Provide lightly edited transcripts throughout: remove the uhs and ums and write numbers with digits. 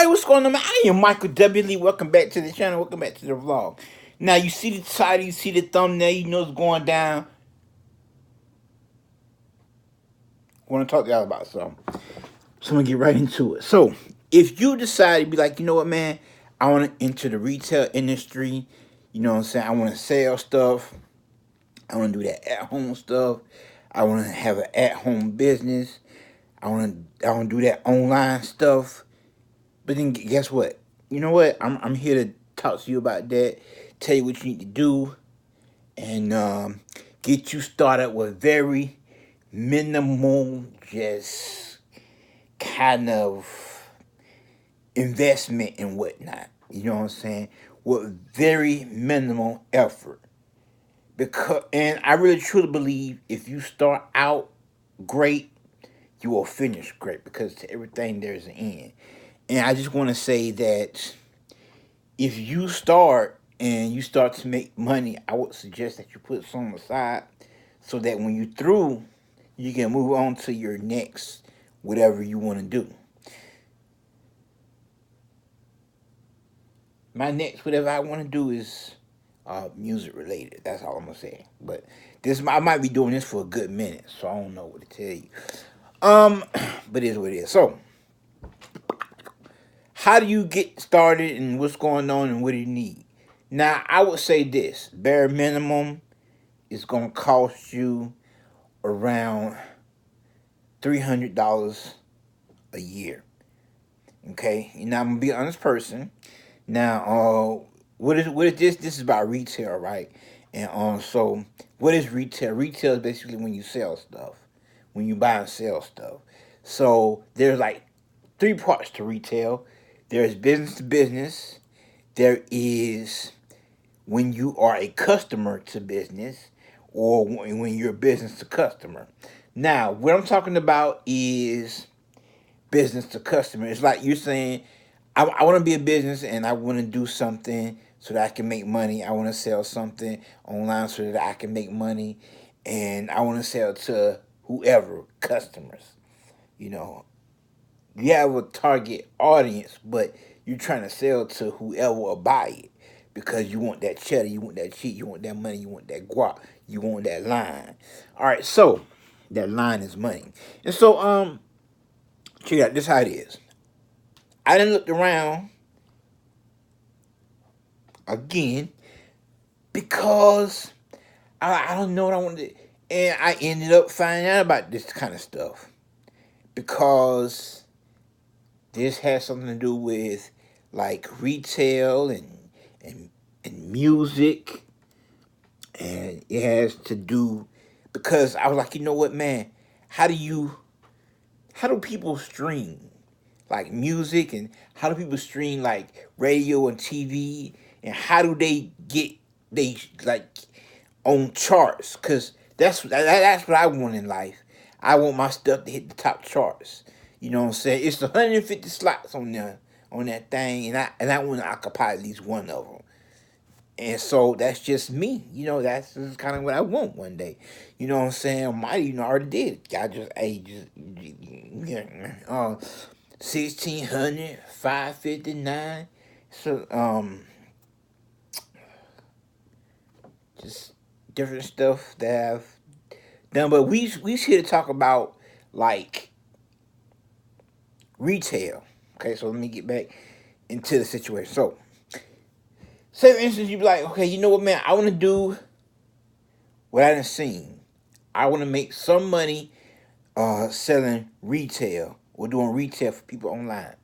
Alright, what's going on, man? I am Michael W. Lee. Welcome back to the channel. Welcome back to the vlog. Now, you see the title, you see the thumbnail, you know what's going down. I want to talk to y'all about something. So I'm going to get right into it. So, if you decide to be like, you know what, man, I want to enter the retail industry, you know what I'm saying? I want to sell stuff. I want to do that at-home stuff. I want to have an at-home business. I want to do that online stuff. But then guess what? You know what? I'm here to talk to you about that, tell you what you need to do, and get you started with very minimal, just kind of investment and whatnot. You know what I'm saying? With very minimal effort. And I really truly believe if you start out great, you will finish great, because to everything there's an end. And I just want to say that if you start and you start to make money, I would suggest that you put some aside so that when you're through, you can move on to your next whatever you want to do. My next whatever I want to do is music related. That's all I'm gonna say. But I might be doing this for a good minute, so I don't know what to tell you. But it is what it is. So, how do you get started and what's going on and what do you need? Now, I would say this, bare minimum is going to cost you around $300 a year. Okay? And now, I'm going to be an honest person. Now, what is this? This is about retail, right? And so what is retail? Retail is basically when you sell stuff, when you buy and sell stuff. So there's like three parts to retail. There's business to business. There is when you are a customer to business, or when you're business to customer. Now, what I'm talking about is business to customer. It's like you're saying, I want to be a business and I want to do something so that I can make money. I want to sell something online so that I can make money. And I want to sell to whoever, customers. You know, you have a target audience, but you're trying to sell to whoever will buy it because you want that cheddar, you want that cheese, you want that money, you want that guap, you want that line. All right, so that line is money. And so, check it out. This is how it is. I done looked around again because I don't know what I wanted to, and I ended up finding out about this kind of stuff because this has something to do with like retail and and music, and it has to do because I was like, you know what, man, how do people stream like music, and how do people stream like radio and TV, and how do they get they like on charts? Because that's what I want in life. I want my stuff to hit the top charts. You know what I'm saying? It's 150 slots on there on that thing, and I want to occupy at least one of them. And so that's just me. You know, that's just kind of what I want one day. You know what I'm saying? Mighty, you know, I already did. I just, hey, just, yeah, 1600, 559. So, just different stuff that I've done. But we here to talk about, like, retail. Okay, so let me get back into the situation. So, say for instance, you be like, okay, you know what, man, I want to do what I done seen. I want to make some money selling retail or doing retail for people online.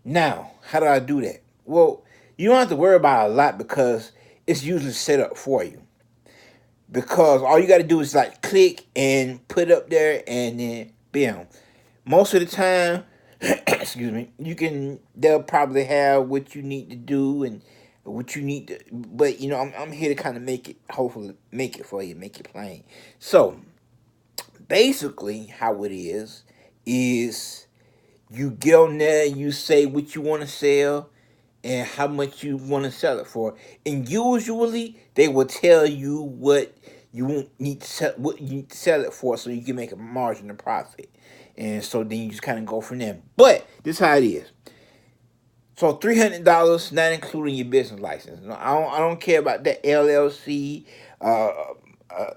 Now, how do I do that? Well, you don't have to worry about it a lot because it's usually set up for you. Because all you got to do is like click and put up there and then bam. Most of the time, excuse me, they'll probably have what you need to do and what you need to, but you know, I'm here to kind of make it, hopefully make it for you, make it plain. So basically how it is you get on there and you say what you want to sell and how much you want to sell it for, and usually they will tell you what you won't need to sell, what you need to sell it for, so you can make a margin of profit. And so then you just kind of go from there. But this is how it is. So $300, not including your business license. No, I don't care about that LLC, uh, uh,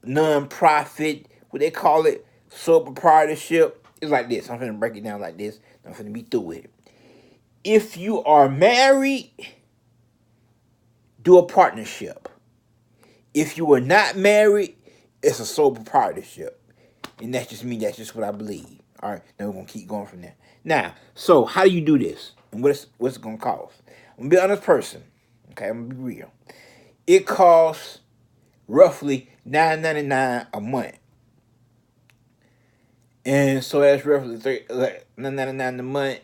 non-profit, what they call it, sole proprietorship. It's like this. I'm gonna break it down like this. I'm gonna be through with it. If you are married, do a partnership. If you are not married, it's a sole proprietorship. And that's just me. That's just what I believe. All right. Now we're gonna keep going from there. Now, so how do you do this? And what's it gonna cost? I'm gonna be an honest person. Okay, I'm gonna be real. It costs roughly $9.99 a month. And so that's roughly $9.99 a month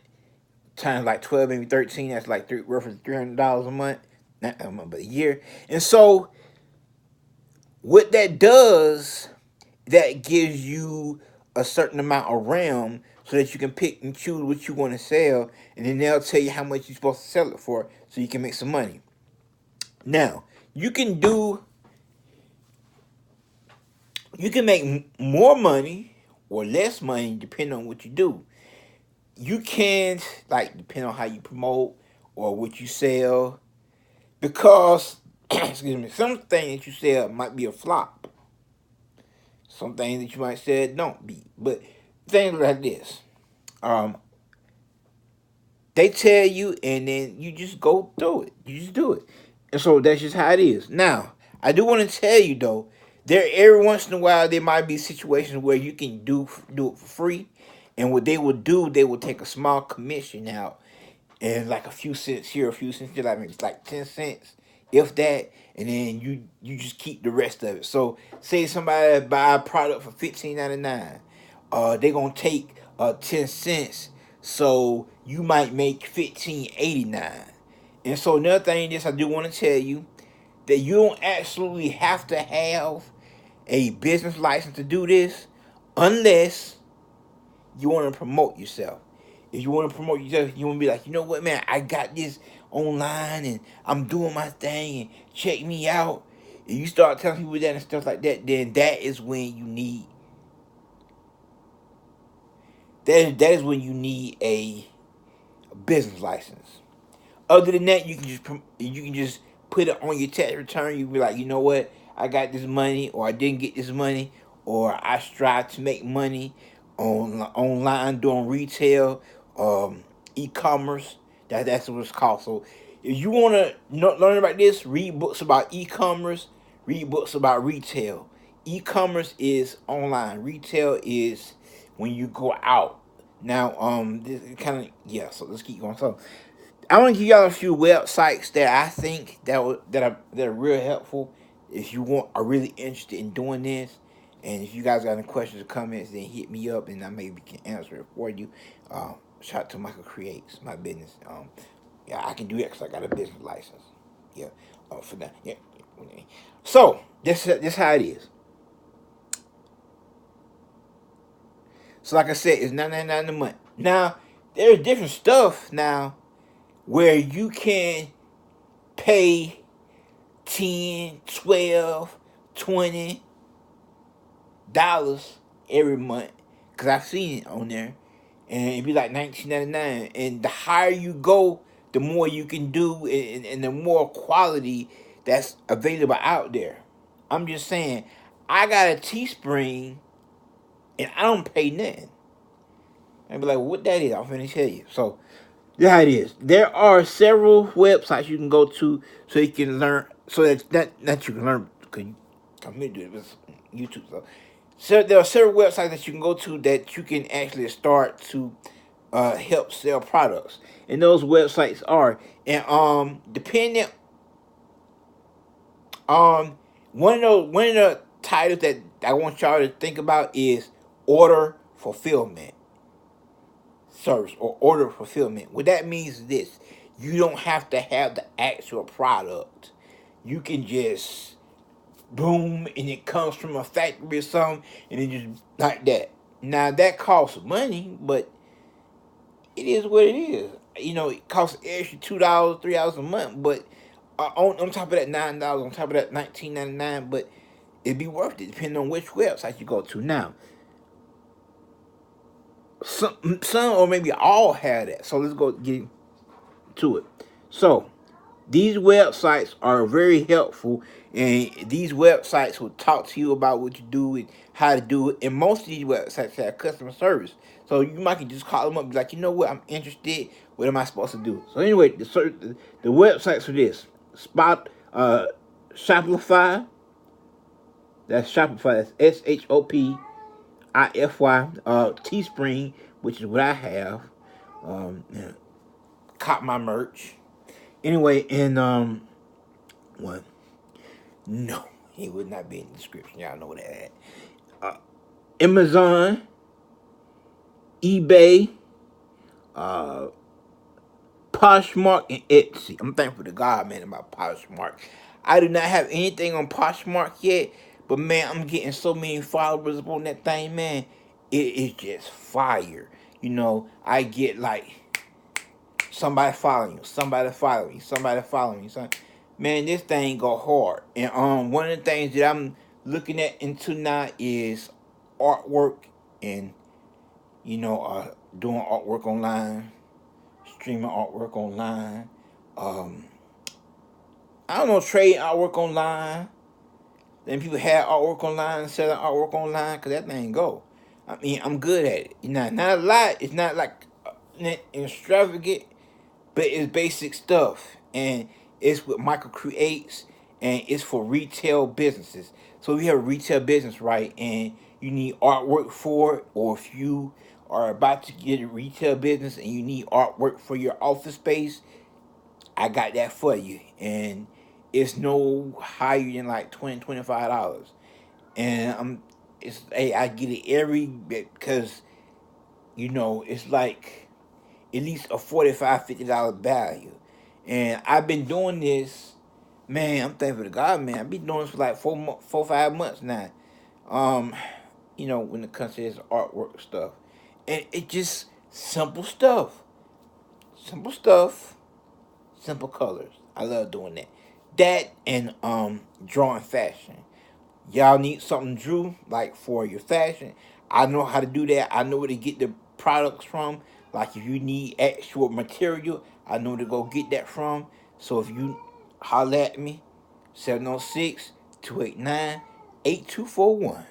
times like 12, maybe 13. That's like roughly $300 a month, not a month, but a year. And so what that does, that gives you a certain amount of RAM so that you can pick and choose what you want to sell, and then they'll tell you how much you're supposed to sell it for so you can make some money. Now, you can make more money or less money depending on what you do. You can, like, depend on how you promote or what you sell, because excuse me, some things that you sell might be a flop. Some things that you might say don't be. But things like this. Um, they tell you and then you just go through it. You just do it. And so that's just how it is. Now, I do want to tell you though, there every once in a while there might be situations where you can do it for free. And what they will do, they will take a small commission out, and like a few cents here, a few cents there, like maybe like 10 cents, if that, and then you just keep the rest of it. So say somebody buy a product for $15.99, they gonna take 10 cents, so you might make $15.89. And so another thing is, I do want to tell you that you don't absolutely have to have a business license to do this, unless you want to promote yourself. If you want to promote yourself, you want to be like, you know what, man, I got this online and I'm doing my thing and check me out. And you start telling people that and stuff like that, then that is when you need a business license. Other than that, you can just put it on your tax return. You be like, you know what, I got this money, or I didn't get this money, or I strive to make money online doing retail, e-commerce. That's what it's called. So if you want to learn about this, read books about e-commerce, read books about retail. E-commerce is online. Retail is when you go out. Now, this kind of, yeah. So let's keep going. So I want to give y'all a few websites that I think that are real helpful if you are really interested in doing this. And if you guys got any questions or comments, then hit me up and I maybe can answer it for you. Shout out to Michael Creates, my business. Yeah, I can do that because I got a business license. Yeah, for that. Yeah. So this how it is. So like I said, it's $9.99 a month. Now there's different stuff now where you can pay 10, 12, $20 every month, because I've seen it on there, and it'd be like $19.99. And the higher you go, the more you can do, and the more quality that's available out there. I'm just saying, I got a Teespring and I don't pay nothing. I'd be like, what that is? I'm finna tell you. So that's how it is. There are several websites you can go to so you can learn. So that you can learn, because you come here to do it with YouTube. So there are several websites that you can go to that you can actually start to help sell products. And those websites are, and depending on one of the titles that I want y'all to think about is order fulfillment service, or order fulfillment. What that means is this: you don't have to have the actual product. You can just boom, and it comes from a factory or something, and it just like that. Now that costs money, but it is what it is. You know, it costs extra $2, $3 a month, but on top of that $9, on top of that $19.99, but it'd be worth it depending on which website you go to. Now, some or maybe all have that. So let's go get to it. So these websites are very helpful, and these websites will talk to you about what you do and how to do it. And most of these websites have customer service, so you might can just call them up and be like, you know what, I'm interested. What am I supposed to do? So anyway, the websites for this Shopify. That's Shopify. That's SHOPIFY. Teespring, which is what I have. Yeah, caught my merch. Anyway, and what? No, he would not be in the description. Y'all know that. Amazon, eBay, uh, Poshmark, and Etsy. I'm thankful to God, man, about Poshmark. I do not have anything on Poshmark yet, but man, I'm getting so many followers up on that thing, man. It is just fire. You know, I get like somebody following you, somebody following you, somebody following you. Man, this thing go hard. And one of the things that I'm looking at into now is artwork and doing artwork online, streaming artwork online. Um, I don't know, trading artwork online. Then people have artwork online, selling artwork online, cause that thing go. I mean, I'm good at it. Not a lot. It's not like extravagant, but it's basic stuff, and it's what Michael creates, and it's for retail businesses. So if you have a retail business, right, and you need artwork for it, or if you are about to get a retail business and you need artwork for your office space, I got that for you, and it's no higher than like $20-$25, and I get it every bit because it's like at least a $45-$50 value. And I've been doing this, man. I'm thankful to God, man. I've been doing this for like 5 months now. Um, when it comes to this artwork stuff, and it just simple stuff, simple colors. I love doing that. That and drawing fashion. Y'all need something drew like for your fashion. I know how to do that. I know where to get the products from. Like if you need actual material, I know to go get that from. So if you holler at me, 706-289-8241.